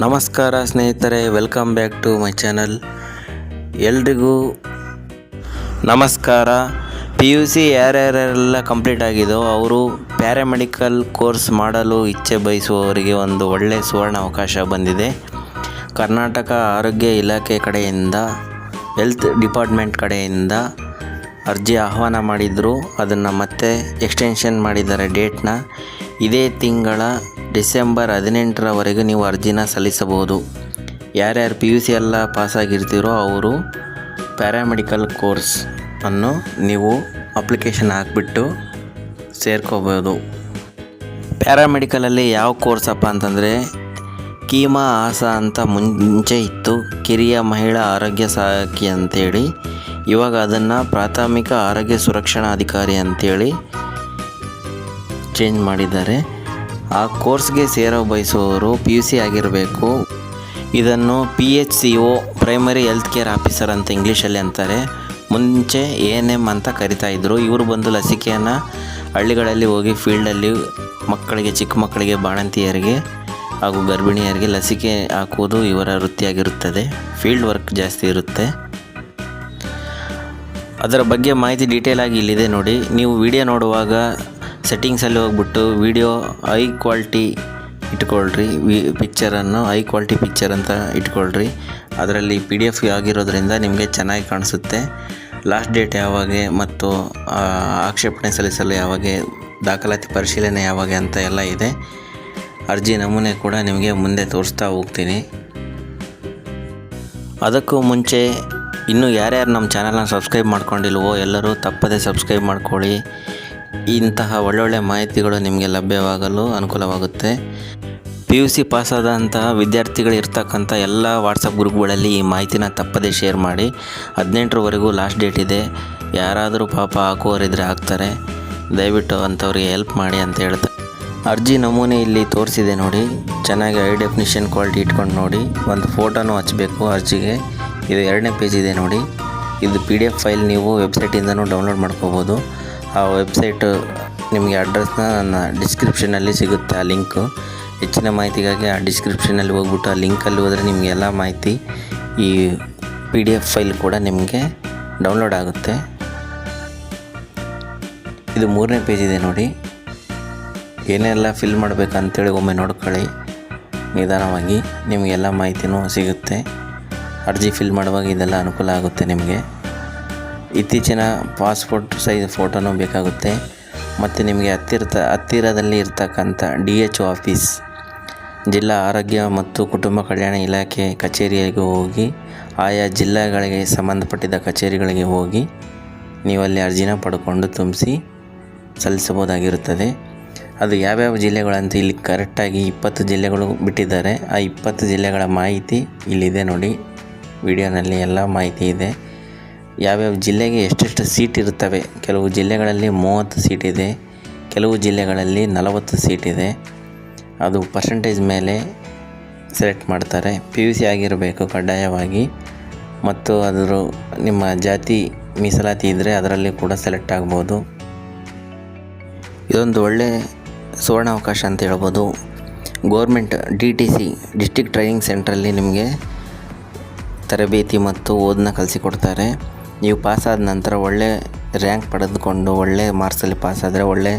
ನಮಸ್ಕಾರ ಸ್ನೇಹಿತರೆ, welcome back to my channel. ಎಲ್ರಿಗೂ ನಮಸ್ಕಾರ. PUC ಯಾರ್ಯಾರೆಲ್ಲ ಕಂಪ್ಲೀಟ್ ಆಗಿದೋ ಅವರು ಪ್ಯಾರಾಮೆಡಿಕಲ್ ಕೋರ್ಸ್ ಮಾಡಲು ಇಚ್ಛೆ ಬಯಸುವವರಿಗೆ ಒಂದು ಒಳ್ಳೆಯ ಸುವರ್ಣ ಅವಕಾಶ ಬಂದಿದೆ. ಕರ್ನಾಟಕ ಆರೋಗ್ಯ ಇಲಾಖೆ ಕಡೆಯಿಂದ, ಹೆಲ್ತ್ ಡಿಪಾರ್ಟ್ಮೆಂಟ್ ಕಡೆಯಿಂದ ಅರ್ಜಿ ಆಹ್ವಾನ ಮಾಡಿದರು. ಅದನ್ನು ಮತ್ತೆ ಎಕ್ಸ್ಟೆನ್ಷನ್ ಮಾಡಿದ್ದಾರೆ ಡೇಟ್ನ. ಇದೇ ತಿಂಗಳ ಡಿಸೆಂಬರ್ 18ರವರೆಗೆ ನೀವು ಅರ್ಜಿನ ಸಲ್ಲಿಸಬಹುದು. ಯಾರ್ಯಾರು PUC ಎಲ್ಲ ಪಾಸಾಗಿರ್ತೀರೋ ಅವರು ಪ್ಯಾರಾಮೆಡಿಕಲ್ ಕೋರ್ಸ್ ಅನ್ನು ನೀವು ಅಪ್ಲಿಕೇಶನ್ ಹಾಕಿಬಿಟ್ಟು ಸೇರ್ಕೋಬೋದು. ಪ್ಯಾರಾಮೆಡಿಕಲಲ್ಲಿ ಯಾವ ಕೋರ್ಸಪ್ಪ ಅಂತಂದರೆ ಕೀಮಾ ಆಸಾ ಅಂತ ಮುಂಚೆ ಇತ್ತು, ಕಿರಿಯ ಮಹಿಳಾ ಆರೋಗ್ಯ ಸಹಾಯಕಿ ಅಂತೇಳಿ. ಇವಾಗ ಅದನ್ನು ಪ್ರಾಥಮಿಕ ಆರೋಗ್ಯ ಸುರಕ್ಷಣಾಧಿಕಾರಿ ಅಂತೇಳಿ ಚೇಂಜ್ ಮಾಡಿದ್ದಾರೆ. ಆ ಕೋರ್ಸ್ಗೆ ಸೇರೋ ಬಯಸುವವರು PUC ಆಗಿರಬೇಕು. ಇದನ್ನು PHCO primary health care officer ಅಂತ ಇಂಗ್ಲೀಷಲ್ಲಿ ಅಂತಾರೆ. ಮುಂಚೆ ANM ಅಂತ ಕರಿತಾಯಿದ್ರು. ಇವರು ಬಂದು ಲಸಿಕೆಯನ್ನು ಹಳ್ಳಿಗಳಲ್ಲಿ ಹೋಗಿ ಫೀಲ್ಡಲ್ಲಿ ಮಕ್ಕಳಿಗೆ, ಚಿಕ್ಕ ಮಕ್ಕಳಿಗೆ, ಬಾಣಂತಿಯರಿಗೆ ಹಾಗೂ ಗರ್ಭಿಣಿಯರಿಗೆ ಲಸಿಕೆ ಹಾಕುವುದು ಇವರ ವೃತ್ತಿಯಾಗಿರುತ್ತದೆ. ಫೀಲ್ಡ್ ವರ್ಕ್ ಜಾಸ್ತಿ ಇರುತ್ತೆ. ಅದರ ಬಗ್ಗೆ ಮಾಹಿತಿ ಡೀಟೇಲಾಗಿ ಇಲ್ಲಿದೆ ನೋಡಿ. ನೀವು ವಿಡಿಯೋ ನೋಡುವಾಗ ಸೆಟ್ಟಿಂಗ್ಸಲ್ಲಿ ಹೋಗ್ಬಿಟ್ಟು ವಿಡಿಯೋ ಹೈ ಕ್ವಾಲಿಟಿ ಇಟ್ಕೊಳ್ರಿ. ಪಿಕ್ಚರನ್ನು ಹೈ ಕ್ವಾಲಿಟಿ ಪಿಕ್ಚರ್ ಅಂತ ಇಟ್ಕೊಳ್ರಿ. ಅದರಲ್ಲಿ PDF ಆಗಿರೋದ್ರಿಂದ ನಿಮಗೆ ಚೆನ್ನಾಗಿ ಕಾಣಿಸುತ್ತೆ. ಲಾಸ್ಟ್ ಡೇಟ್ ಯಾವಾಗ ಮತ್ತು ಆಕ್ಷೇಪಣೆ ಸಲ್ಲಿಸಲು ಯಾವಾಗ, ದಾಖಲಾತಿ ಪರಿಶೀಲನೆ ಯಾವಾಗ ಅಂತ ಎಲ್ಲ ಇದೆ. ಅರ್ಜಿ ನಮೂನೆ ಕೂಡ ನಿಮಗೆ ಮುಂದೆ ತೋರಿಸ್ತಾ ಹೋಗ್ತೀನಿ. ಅದಕ್ಕೂ ಮುಂಚೆ ಇನ್ನೂ ಯಾರ್ಯಾರು ನಮ್ಮ ಚಾನಲ್ನ ಸಬ್ಸ್ಕ್ರೈಬ್ ಮಾಡ್ಕೊಂಡಿಲ್ವೋ ಎಲ್ಲರೂ ತಪ್ಪದೇ ಸಬ್ಸ್ಕ್ರೈಬ್ ಮಾಡ್ಕೊಳ್ಳಿ. ಇಂತಹ ಒಳ್ಳೊಳ್ಳೆ ಮಾಹಿತಿಗಳು ನಿಮಗೆ ಲಭ್ಯವಾಗಲು ಅನುಕೂಲವಾಗುತ್ತೆ. PUC ಪಾಸಾದಂತಹ ವಿದ್ಯಾರ್ಥಿಗಳು ಇರ್ತಕ್ಕಂಥ ಎಲ್ಲ ವಾಟ್ಸಪ್ ಗ್ರೂಪ್ಗಳಲ್ಲಿ ಈ ಮಾಹಿತಿನ ತಪ್ಪದೇ ಶೇರ್ ಮಾಡಿ. 18ರವರೆಗೂ ಲಾಸ್ಟ್ ಡೇಟ್ ಇದೆ. ಯಾರಾದರೂ ಪಾಪ ಹಾಕುವವರಿದ್ದರೆ ಹಾಕ್ತಾರೆ. ದಯವಿಟ್ಟು ಅಂಥವ್ರಿಗೆ ಹೆಲ್ಪ್ ಮಾಡಿ ಅಂತ ಹೇಳ್ತಾರೆ. ಅರ್ಜಿ ನಮೂನೆ ಇಲ್ಲಿ ತೋರಿಸಿದೆ ನೋಡಿ. ಚೆನ್ನಾಗಿ ಹೈ ಡೆಫಿನಿಷನ್ ಕ್ವಾಲಿಟಿ ಇಟ್ಕೊಂಡು ನೋಡಿ. ಒಂದು ಫೋಟೋನೂ ಹಚ್ಚಬೇಕು ಅರ್ಜಿಗೆ. ಇದು 2ನೇ ಪೇಜ್ ಇದೆ ನೋಡಿ. ಇದು PDF ಫೈಲ್ ನೀವು ವೆಬ್ಸೈಟಿಂದನೂ ಡೌನ್ಲೋಡ್ ಮಾಡ್ಕೋಬೋದು. ಆ ವೆಬ್ಸೈಟ್ ನಿಮಗೆ ಅಡ್ರೆಸ್ನ ನನ್ನ ಡಿಸ್ಕ್ರಿಪ್ಷನಲ್ಲಿ ಸಿಗುತ್ತೆ, ಆ ಲಿಂಕು. ಹೆಚ್ಚಿನ ಮಾಹಿತಿಗಾಗಿ ಆ ಡಿಸ್ಕ್ರಿಪ್ಷನಲ್ಲಿ ಹೋಗ್ಬಿಟ್ಟು ಆ ಲಿಂಕಲ್ಲಿ ಹೋದರೆ ನಿಮಗೆ ಎಲ್ಲ ಮಾಹಿತಿ, ಈ PDF ಫೈಲ್ ಕೂಡ ನಿಮಗೆ ಡೌನ್ಲೋಡ್ ಆಗುತ್ತೆ. ಇದು 3ನೇ ಪೇಜ್ ಇದೆ ನೋಡಿ. ಏನೆಲ್ಲ ಫಿಲ್ ಮಾಡಬೇಕಂತೇಳಿ ಒಮ್ಮೆ ನೋಡ್ಕೊಳ್ಳಿ ನಿಧಾನವಾಗಿ. ನಿಮಗೆಲ್ಲ ಮಾಹಿತಿನೂ ಸಿಗುತ್ತೆ. ಅರ್ಜಿ ಫಿಲ್ ಮಾಡುವಾಗ ಇದೆಲ್ಲ ಅನುಕೂಲ ಆಗುತ್ತೆ ನಿಮಗೆ. ಇತ್ತೀಚಿನ ಪಾಸ್ಪೋರ್ಟ್ ಸೈಜ್ ಫೋಟೋನೂ ಬೇಕಾಗುತ್ತೆ. ಮತ್ತು ನಿಮಗೆ ಹತ್ತಿರದಲ್ಲಿ ಇರ್ತಕ್ಕಂಥ DHO ಆಫೀಸ್, ಜಿಲ್ಲಾ ಆರೋಗ್ಯ ಮತ್ತು ಕುಟುಂಬ ಕಲ್ಯಾಣ ಇಲಾಖೆ ಕಚೇರಿಗಳಿಗೆ ಹೋಗಿ, ಆಯಾ ಜಿಲ್ಲೆಗಳಿಗೆ ಸಂಬಂಧಪಟ್ಟಿದ್ದ ಕಚೇರಿಗಳಿಗೆ ಹೋಗಿ ನೀವಲ್ಲಿ ಅರ್ಜಿನ ಪಡ್ಕೊಂಡು ತುಂಬಿಸಿ ಸಲ್ಲಿಸಬಹುದಾಗಿರುತ್ತದೆ. ಅದು ಯಾವ್ಯಾವ ಜಿಲ್ಲೆಗಳಂತ ಇಲ್ಲಿ ಕರೆಕ್ಟಾಗಿ 20 ಜಿಲ್ಲೆಗಳು ಬಿಟ್ಟಿದ್ದಾರೆ. ಆ 20 ಜಿಲ್ಲೆಗಳ ಮಾಹಿತಿ ಇಲ್ಲಿದೆ ನೋಡಿ. ವಿಡಿಯೋನಲ್ಲಿ ಎಲ್ಲ ಮಾಹಿತಿ ಇದೆ. ಯಾವ್ಯಾವ ಜಿಲ್ಲೆಗೆ ಎಷ್ಟೆಷ್ಟು ಸೀಟ್ ಇರ್ತವೆ. ಕೆಲವು ಜಿಲ್ಲೆಗಳಲ್ಲಿ 30 ಸೀಟ್ ಇದೆ, ಕೆಲವು ಜಿಲ್ಲೆಗಳಲ್ಲಿ 40 ಸೀಟ್ ಇದೆ. ಅದು ಪರ್ಸೆಂಟೇಜ್ ಮೇಲೆ ಸೆಲೆಕ್ಟ್ ಮಾಡ್ತಾರೆ. PUC ಆಗಿರಬೇಕು ಕಡ್ಡಾಯವಾಗಿ. ಮತ್ತು ಅದರ ನಿಮ್ಮ ಜಾತಿ ಮೀಸಲಾತಿ ಇದ್ದರೆ ಅದರಲ್ಲಿ ಕೂಡ ಸೆಲೆಕ್ಟ್ ಆಗ್ಬೋದು. ಇದೊಂದು ಒಳ್ಳೆ ಸುವರ್ಣಾವಕಾಶ ಅಂತ ಹೇಳ್ಬೋದು. ಗೋರ್ಮೆಂಟ್ DTC ಡಿಸ್ಟ್ರಿಕ್ಟ್ ಟ್ರೈನಿಂಗ್ ಸೆಂಟ್ರಲ್ಲಿ ನಿಮಗೆ ತರಬೇತಿ ಮತ್ತು ಓದನ್ನ ಕಲಿಸಿಕೊಡ್ತಾರೆ. ನೀವು ಪಾಸಾದ ನಂತರ ಒಳ್ಳೆ ರ್ಯಾಂಕ್ ಪಡೆದುಕೊಂಡು ಒಳ್ಳೆ ಮಾರ್ಕ್ಸಲ್ಲಿ ಪಾಸಾದರೆ ಒಳ್ಳೆ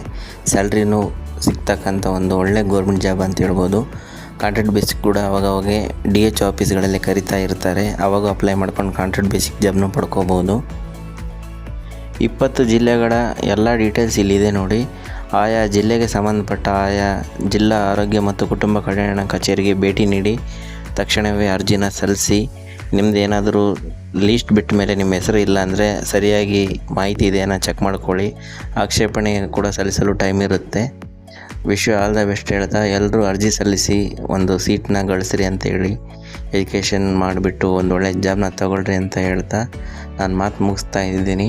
ಸ್ಯಾಲ್ರಿನೂ ಸಿಗ್ತಕ್ಕಂಥ ಒಂದು ಒಳ್ಳೆ ಗೋರ್ಮೆಂಟ್ ಜಾಬ್ ಅಂತ ಹೇಳ್ಬೋದು. ಕಾಂಟ್ರಾಕ್ಟ್ ಬೇಸಿಕ್ ಕೂಡ ಅವಾಗವಾಗ DHO ಆಫೀಸ್ಗಳಲ್ಲಿ ಕರಿತಾ ಇರ್ತಾರೆ. ಆವಾಗ ಅಪ್ಲೈ ಮಾಡ್ಕೊಂಡು ಕಾಂಟ್ರಾಕ್ಟ್ ಬೇಸಿಕ್ ಜಾಬ್ನೂ ಪಡ್ಕೋಬೋದು. 20 ಜಿಲ್ಲೆಗಳ ಎಲ್ಲ ಡೀಟೇಲ್ಸ್ ಇಲ್ಲಿದೆ ನೋಡಿ. ಆಯಾ ಜಿಲ್ಲೆಗೆ ಸಂಬಂಧಪಟ್ಟ ಆಯಾ ಜಿಲ್ಲಾ ಆರೋಗ್ಯ ಮತ್ತು ಕುಟುಂಬ ಕಲ್ಯಾಣ ಕಚೇರಿಗೆ ಭೇಟಿ ನೀಡಿ ತಕ್ಷಣವೇ ಅರ್ಜಿನ ಸಲ್ಲಿಸಿ. ನಿಮ್ದು ಏನಾದರೂ ಲೀಸ್ಟ್ ಬಿಟ್ಟ ಮೇಲೆ ನಿಮ್ಮ ಹೆಸರು ಇಲ್ಲ ಅಂದರೆ ಸರಿಯಾಗಿ ಮಾಹಿತಿ ಇದೆಯಾ ಚೆಕ್ ಮಾಡ್ಕೊಳ್ಳಿ. ಆಕ್ಷೇಪಣೆ ಕೂಡ ಸಲ್ಲಿಸಲು ಟೈಮ್ ಇರುತ್ತೆ. Wish you all the best ಹೇಳ್ತಾ ಎಲ್ಲರೂ ಅರ್ಜಿ ಸಲ್ಲಿಸಿ ಒಂದು ಸೀಟ್ನ ಗಳಿಸ್ರಿ ಅಂತೇಳಿ, ಎಜುಕೇಷನ್ ಮಾಡಿಬಿಟ್ಟು ಒಂದು ಒಳ್ಳೆ ಜಾಬ್ನ ತಗೊಳ್ರಿ ಅಂತ ಹೇಳ್ತಾ ನಾನು ಮಾತು ಮುಗಿಸ್ತಾ ಇದ್ದೀನಿ.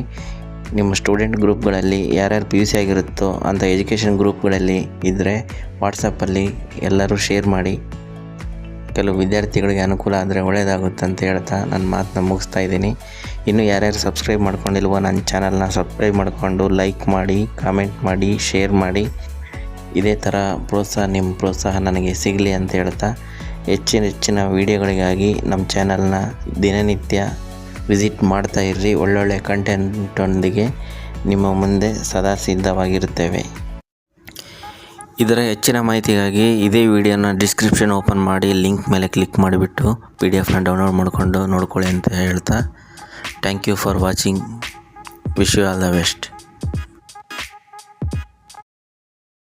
ನಿಮ್ಮ ಸ್ಟೂಡೆಂಟ್ ಗ್ರೂಪ್ಗಳಲ್ಲಿ ಯಾರ್ಯಾರು PUC ಆಗಿರುತ್ತೋ ಅಂಥ ಎಜುಕೇಷನ್ ಗ್ರೂಪ್ಗಳಲ್ಲಿ ಇದ್ದರೆ ವಾಟ್ಸಪ್ಪಲ್ಲಿ ಎಲ್ಲರೂ ಶೇರ್ ಮಾಡಿ. ಕೆಲವು ವಿದ್ಯಾರ್ಥಿಗಳಿಗೆ ಅನುಕೂಲ ಆದರೆ ಒಳ್ಳೆಯದಾಗುತ್ತೆ ಅಂತ ಹೇಳ್ತಾ ನನ್ನ ಮಾತನ್ನ ಮುಗಿಸ್ತಾ ಇದ್ದೀನಿ. ಇನ್ನೂ ಯಾರ್ಯಾರು ಸಬ್ಸ್ಕ್ರೈಬ್ ಮಾಡ್ಕೊಂಡಿಲ್ವೋ ನನ್ನ ಚಾನಲ್ನ ಸಬ್ಸ್ಕ್ರೈಬ್ ಮಾಡಿಕೊಂಡು ಲೈಕ್ ಮಾಡಿ, ಕಾಮೆಂಟ್ ಮಾಡಿ, ಶೇರ್ ಮಾಡಿ. ಇದೇ ಥರ ನಿಮ್ಮ ಪ್ರೋತ್ಸಾಹ ನನಗೆ ಸಿಗಲಿ ಅಂತ ಹೇಳ್ತಾ ಹೆಚ್ಚಿನ ವೀಡಿಯೋಗಳಿಗಾಗಿ ನಮ್ಮ ಚಾನಲ್ನ ದಿನನಿತ್ಯ ವಿಸಿಟ್ ಮಾಡ್ತಾ ಇರ್ರಿ. ಒಳ್ಳೊಳ್ಳೆ ಕಂಟೆಂಟೊಂದಿಗೆ ನಿಮ್ಮ ಮುಂದೆ ಸದಾ ಸಿದ್ಧವಾಗಿರುತ್ತೇವೆ. ಇದರ ಹೆಚ್ಚಿನ ಮಾಹಿತಿಗಾಗಿ ಇದೇ ವಿಡಿಯೋನ ಡಿಸ್ಕ್ರಿಪ್ಷನ್ ಓಪನ್ ಮಾಡಿ ಲಿಂಕ್ ಮೇಲೆ ಕ್ಲಿಕ್ ಮಾಡಿಬಿಟ್ಟು PDF ಡೌನ್ಲೋಡ್ ಮಾಡಿಕೊಂಡು ನೋಡ್ಕೊಳ್ಳಿ ಅಂತ ಹೇಳ್ತಾ thank you for watching. Wish you all the best.